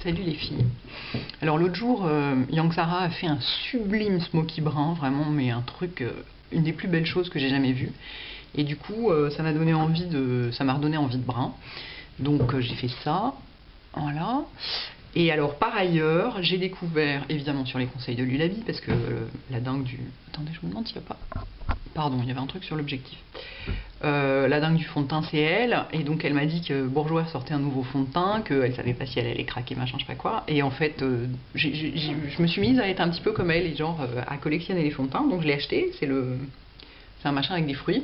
Salut les filles. Alors l'autre jour, Yang Sara a fait un sublime smoky brun, vraiment, mais un truc, une des plus belles choses que j'ai jamais vues. Et du coup, ça m'a redonné envie de brun. Donc j'ai fait ça, voilà. Et alors par ailleurs, j'ai découvert, évidemment sur les conseils de Lulabi, parce que la dingue du... Attendez, je me demande s'il n'y a pas... Pardon, il y avait un truc sur l'objectif. La dingue du fond de teint, c'est elle, et donc elle m'a dit que Bourjois sortait un nouveau fond de teint, qu'elle savait pas si elle allait craquer, machin, je sais pas quoi. Et en fait, je me suis mise à être un petit peu comme elle, et genre à collectionner les fonds de teint. Donc je l'ai acheté, c'est un machin avec des fruits,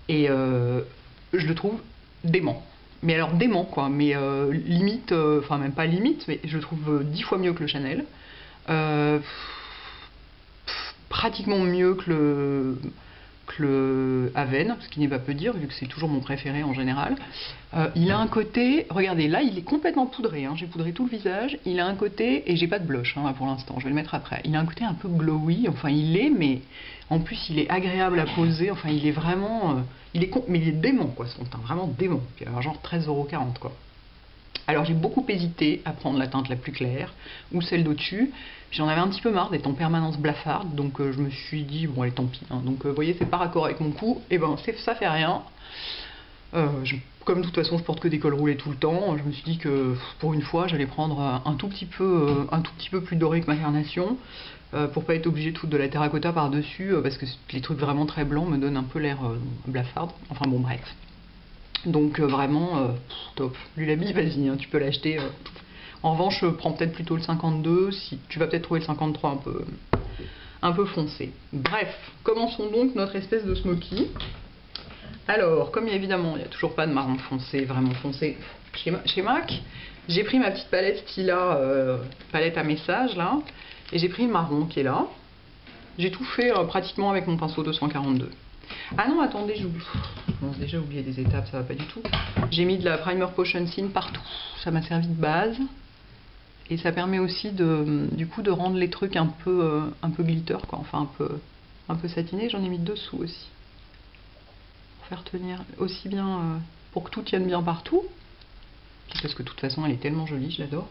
et je le trouve dément. Mais alors dément quoi, mais limite, enfin même pas limite, mais je le trouve 10 fois mieux que le Chanel. Pratiquement mieux que le Aven, ce qui n'est pas peu dire, vu que c'est toujours mon préféré en général. Il a un côté, regardez, là il est complètement poudré, hein, j'ai poudré tout le visage, il a un côté, et j'ai pas de blush hein, pour l'instant, je vais le mettre après, il a un côté un peu glowy, enfin il est, mais en plus il est agréable à poser, enfin il est vraiment, mais il est dément quoi, son teint, vraiment dément, puis alors genre 13,40 € quoi. Alors j'ai beaucoup hésité à prendre la teinte la plus claire ou celle d'au-dessus. J'en avais un petit peu marre d'être en permanence blafarde, donc je me suis dit bon allez tant pis. Hein. Donc vous voyez c'est pas raccord avec mon cou, et ben ça fait rien. Comme de toute façon je porte que des cols roulés tout le temps, je me suis dit que pour une fois j'allais prendre un tout petit peu plus doré que ma carnation, pour pas être obligé de foutre de la terracotta par dessus, parce que les trucs vraiment très blancs me donnent un peu l'air blafarde. Enfin bon bref. Donc vraiment top. Lulabi, vas-y, hein, tu peux l'acheter. En revanche, prends peut-être plutôt le 52, si tu vas peut-être trouver le 53 un peu foncé. Bref, commençons donc notre espèce de smoky. Alors, comme évidemment, il n'y a toujours pas de marron foncé, vraiment foncé chez MAC, j'ai pris ma petite palette Stila, palette à message là, et j'ai pris le marron qui est là. J'ai tout fait pratiquement avec mon pinceau 242. Ah non, attendez, j'ai déjà oublié des étapes, ça va pas du tout. J'ai mis de la Primer Potion Sin partout, ça m'a servi de base. Et ça permet aussi du coup de rendre les trucs un peu glitter, quoi, enfin un peu satiné. J'en ai mis dessous aussi. Pour faire tenir aussi bien, pour que tout tienne bien partout. Puis parce que de toute façon elle est tellement jolie, je l'adore.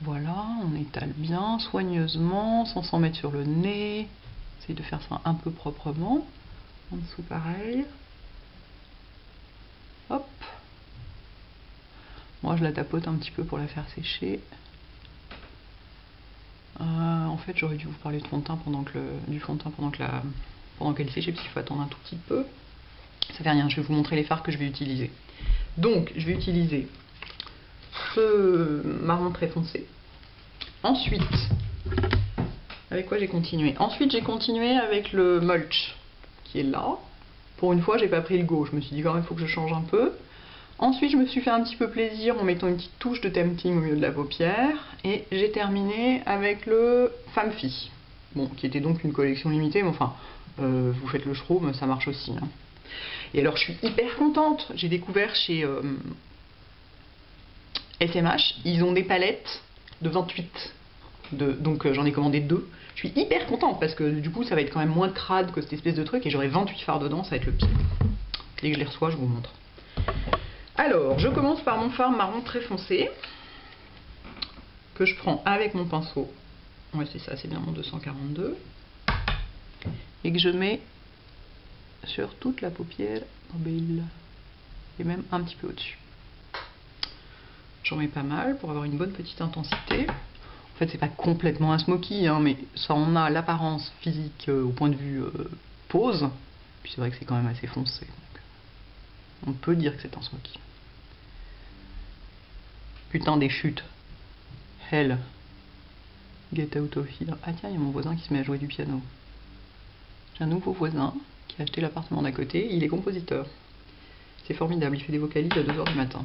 Voilà, on étale bien, soigneusement, sans s'en mettre sur le nez. Essaye de faire ça un peu proprement. En dessous pareil. Hop. Moi je la tapote un petit peu pour la faire sécher. En fait j'aurais dû vous parler de fond de teint du fond de teint pendant qu'elle séchait, parce qu'il faut attendre un tout petit peu. Ça fait rien, je vais vous montrer les fards que je vais utiliser. Donc je vais utiliser ce marron très foncé. Ensuite, avec quoi j'ai continué? Ensuite j'ai continué avec le mulch qui est là. Pour une fois j'ai pas pris le go, je me suis dit quand même il faut que je change un peu. Ensuite je me suis fait un petit peu plaisir en mettant une petite touche de tempting au milieu de la paupière, et j'ai terminé avec le Femme Fille, bon, qui était donc une collection limitée, mais enfin vous faites le shroom, ça marche aussi hein. Et alors je suis hyper contente, j'ai découvert chez SMH, ils ont des palettes de 28, donc j'en ai commandé 2. Je suis hyper contente parce que du coup ça va être quand même moins crade que cette espèce de truc, et j'aurai 28 fards dedans, ça va être le pire. Dès que je les reçois je vous montre. Alors je commence par mon fard marron très foncé que je prends avec mon pinceau, ouais c'est ça, c'est bien mon 242, et que je mets sur toute la paupière mobile et même un petit peu au-dessus. J'en mets pas mal pour avoir une bonne petite intensité. En fait c'est pas complètement un smoky hein, mais ça en a l'apparence physique au point de vue pose, puis c'est vrai que c'est quand même assez foncé, donc on peut dire que c'est un smoky. Putain des chutes. Hell. Get out of here. Ah tiens, il y a mon voisin qui se met à jouer du piano. J'ai un nouveau voisin qui a acheté l'appartement d'à côté, il est compositeur. C'est formidable, il fait des vocalises à 2 h du matin.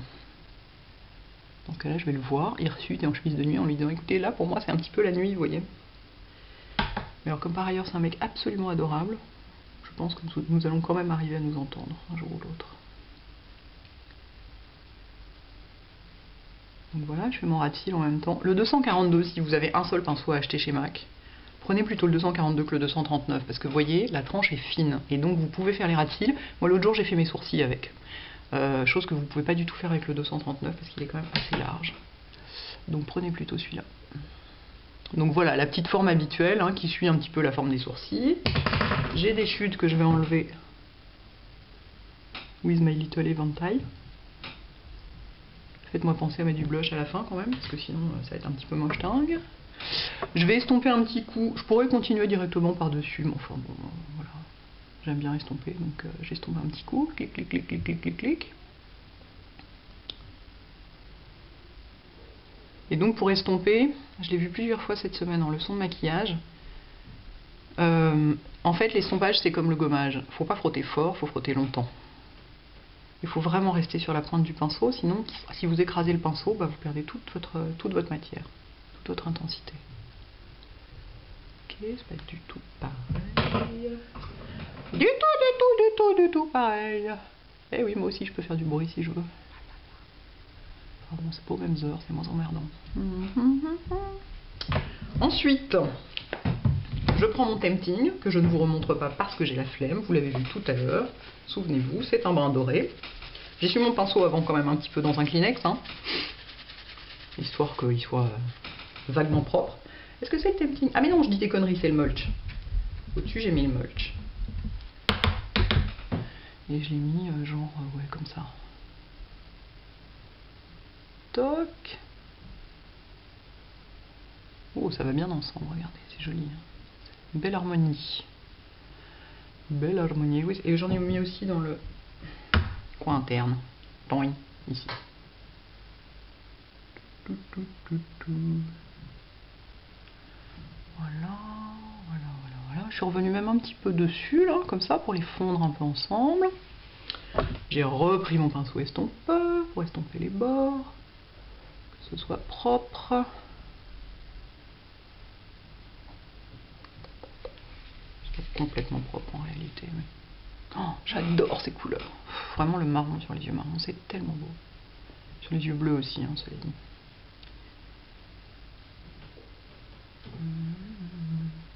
Dans ce cas-là, je vais le voir, hirsute et en chemise de nuit, en lui disant écoutez, là pour moi c'est un petit peu la nuit, vous voyez. Mais alors, comme par ailleurs c'est un mec absolument adorable, je pense que nous allons quand même arriver à nous entendre un jour ou l'autre. Donc voilà, je fais mon ras de cils en même temps. Le 242, si vous avez un seul pinceau à acheter chez MAC, prenez plutôt le 242 que le 239, parce que vous voyez, la tranche est fine, et donc vous pouvez faire les ras de cils. Moi l'autre jour j'ai fait mes sourcils avec, chose que vous pouvez pas du tout faire avec le 239, parce qu'il est quand même assez large. Donc prenez plutôt celui-là. Donc voilà, la petite forme habituelle hein, qui suit un petit peu la forme des sourcils. J'ai des chutes que je vais enlever with my little eventail. Faites-moi penser à mettre du blush à la fin quand même, parce que sinon ça va être un petit peu moche dingue. Je vais estomper un petit coup. Je pourrais continuer directement par-dessus, mais enfin bon, voilà. J'aime bien estomper, donc j'estompe un petit coup. Clic, clic, clic, clic, clic, clic, clic. Et donc pour estomper, je l'ai vu plusieurs fois cette semaine en leçon de maquillage. En fait, l'estompage c'est comme le gommage. Faut pas frotter fort, faut frotter longtemps. Il faut vraiment rester sur la pointe du pinceau, sinon si vous écrasez le pinceau, bah, vous perdez toute votre matière, toute votre intensité. Ok, c'est pas du tout pareil. Du tout pareil. Eh oui, moi aussi je peux faire du bruit si je veux. Enfin bon, c'est pas aux mêmes heures, c'est moins emmerdant. Ensuite, je prends mon tempting, que je ne vous remontre pas parce que j'ai la flemme, vous l'avez vu tout à l'heure. Souvenez-vous, c'est un brin doré. J'essuie mon pinceau avant quand même un petit peu dans un Kleenex, hein, histoire qu'il soit vaguement propre. Est-ce que c'est le tempting? Ah mais non, je dis des conneries, c'est le mulch. Au-dessus, j'ai mis le mulch. Et je l'ai mis genre, ouais, comme ça. Toc. Oh, ça va bien ensemble, regardez, c'est joli. Hein. Belle harmonie. Belle harmonie, oui. Et j'en ai mis aussi dans le coin interne. Point, ici. Voilà. Je suis revenue même un petit peu dessus, là, comme ça, pour les fondre un peu ensemble. J'ai repris mon pinceau estompeur pour estomper les bords, que ce soit propre. C'est complètement propre en réalité. Mais... oh, j'adore ces couleurs. Vraiment le marron sur les yeux marrons, c'est tellement beau. Sur les yeux bleus aussi, hein, cela dit.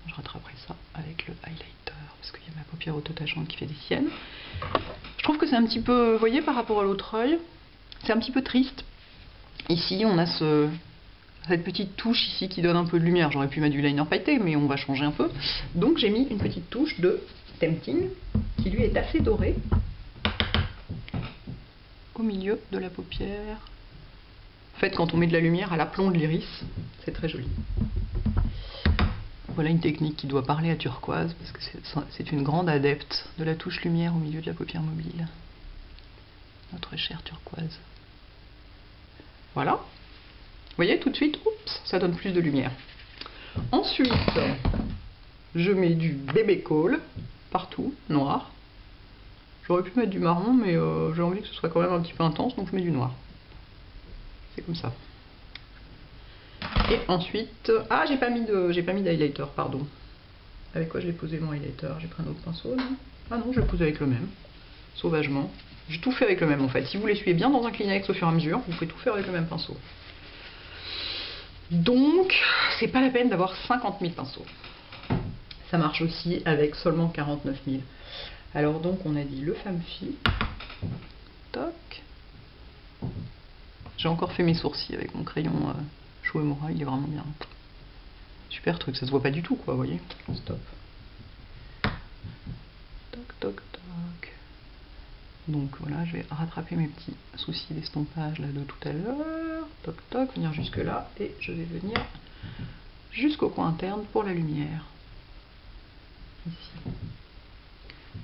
Je rattraperai ça avec le highlighter parce qu'il y a ma paupière auto-tachante qui fait des siennes. Je trouve que c'est un petit peu, vous voyez, par rapport à l'autre œil, c'est un petit peu triste. Ici, on a cette petite touche ici qui donne un peu de lumière. J'aurais pu mettre du liner pailleté, mais on va changer un peu. Donc j'ai mis une petite touche de Tempting qui lui est assez dorée au milieu de la paupière. En fait, quand on met de la lumière à l'aplomb de l'iris, c'est très joli. Voilà une technique qui doit parler à Turquoise, parce que c'est une grande adepte de la touche lumière au milieu de la paupière mobile. Notre chère Turquoise. Voilà. Vous voyez, tout de suite, oups, ça donne plus de lumière. Ensuite, je mets du bébé coal partout, noir. J'aurais pu mettre du marron, mais j'ai envie que ce soit quand même un petit peu intense, donc je mets du noir. C'est comme ça. Et ensuite, ah, j'ai pas mis d'highlighter, pardon. Avec quoi je vais poser mon highlighter? J'ai pris un autre pinceau, non? Ah non, je vais poser avec le même, sauvagement. J'ai tout fait avec le même en fait. Si vous l'essuyez bien dans un Kleenex au fur et à mesure, vous pouvez tout faire avec le même pinceau. Donc, c'est pas la peine d'avoir 50 000 pinceaux. Ça marche aussi avec seulement 49 000. Alors donc, on a dit le femme-fille. Toc. J'ai encore fait mes sourcils avec mon crayon Shuemura, il est vraiment bien. Super truc, ça se voit pas du tout quoi, vous voyez. Stop. Toc, toc, toc. Donc voilà, je vais rattraper mes petits soucis d'estompage là de tout à l'heure. Toc, toc, venir jusque là. Et je vais venir jusqu'au coin interne pour la lumière. Ici.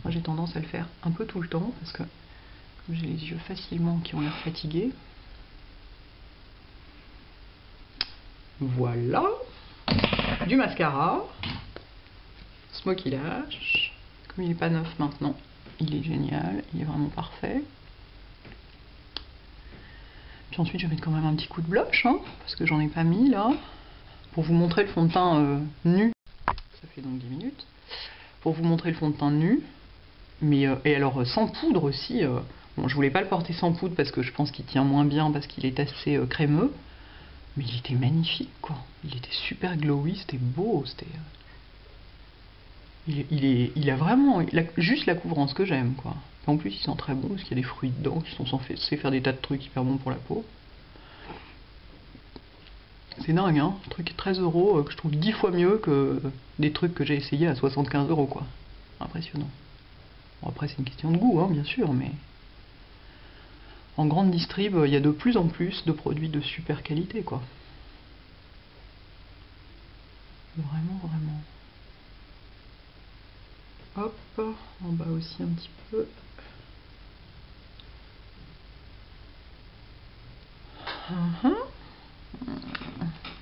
Moi j'ai tendance à le faire un peu tout le temps parce que comme j'ai les yeux facilement qui ont l'air fatigués. Voilà. Du mascara. Smoky Lash. Comme il n'est pas neuf maintenant, il est génial, il est vraiment parfait. Puis ensuite je vais mettre quand même un petit coup de blush, hein, parce que j'en ai pas mis là. Pour vous montrer le fond de teint nu. Ça fait donc 10 minutes. Pour vous montrer le fond de teint nu. Mais, et alors sans poudre aussi. Bon, je voulais pas le porter sans poudre parce que je pense qu'il tient moins bien parce qu'il est assez crémeux. Mais il était magnifique quoi. Il était super glowy, c'était beau, c'était... Il a vraiment juste la couvrance que j'aime quoi. Et en plus il sent très bon parce qu'il y a des fruits dedans qui sont censés faire des tas de trucs hyper bons pour la peau. C'est dingue, hein. Un truc 13 € que je trouve 10 fois mieux que des trucs que j'ai essayé à 75 € quoi. Impressionnant. Bon, après, c'est une question de goût, hein, bien sûr, mais en grande distrib, il y a de plus en plus de produits de super qualité, quoi. Vraiment, vraiment. Hop, en bas aussi un petit peu.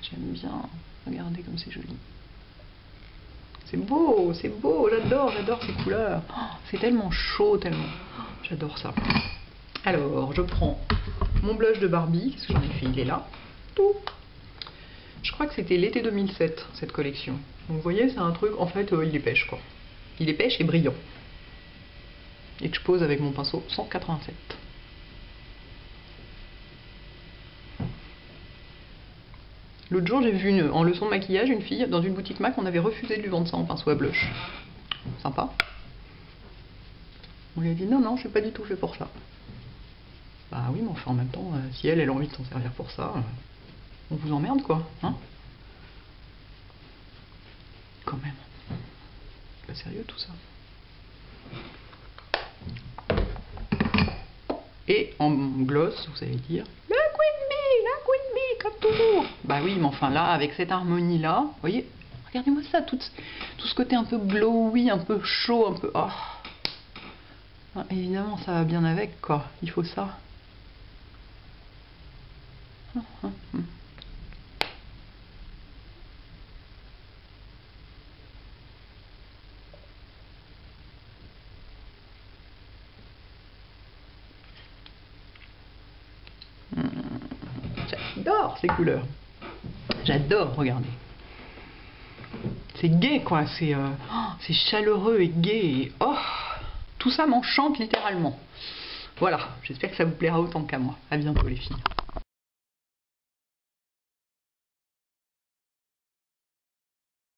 J'aime bien. Regardez comme c'est joli. C'est beau, j'adore ces couleurs. Oh, c'est tellement chaud, tellement. J'adore ça. Alors, je prends mon blush de Barbie, qu'est-ce que j'en ai fait? Il est là. Tout. Je crois que c'était l'été 2007, cette collection. Donc vous voyez, c'est un truc, en fait, il est pêche, quoi. Il est pêche et brillant. Et que je pose avec mon pinceau 187. L'autre jour, j'ai vu en leçon de maquillage une fille dans une boutique MAC, on avait refusé de lui vendre ça en pinceau à blush. Sympa. On lui a dit non, non, c'est pas du tout fait pour ça. Bah oui, mais enfin en même temps, si elle a envie de s'en servir pour ça, on vous emmerde quoi, hein? Quand même. C'est pas sérieux tout ça. Et en gloss, vous allez dire, la Queen Bee, comme toujours. Bah oui, mais enfin là, avec cette harmonie là, vous voyez, regardez-moi ça, tout ce côté un peu glowy, un peu chaud, un peu... Oh. Ah, évidemment, ça va bien avec, quoi. Il faut ça. J'adore ces couleurs. J'adore, regardez. C'est gai, quoi. C'est chaleureux et gai. Et, oh, tout ça m'enchante littéralement. Voilà, j'espère que ça vous plaira autant qu'à moi. À bientôt les filles.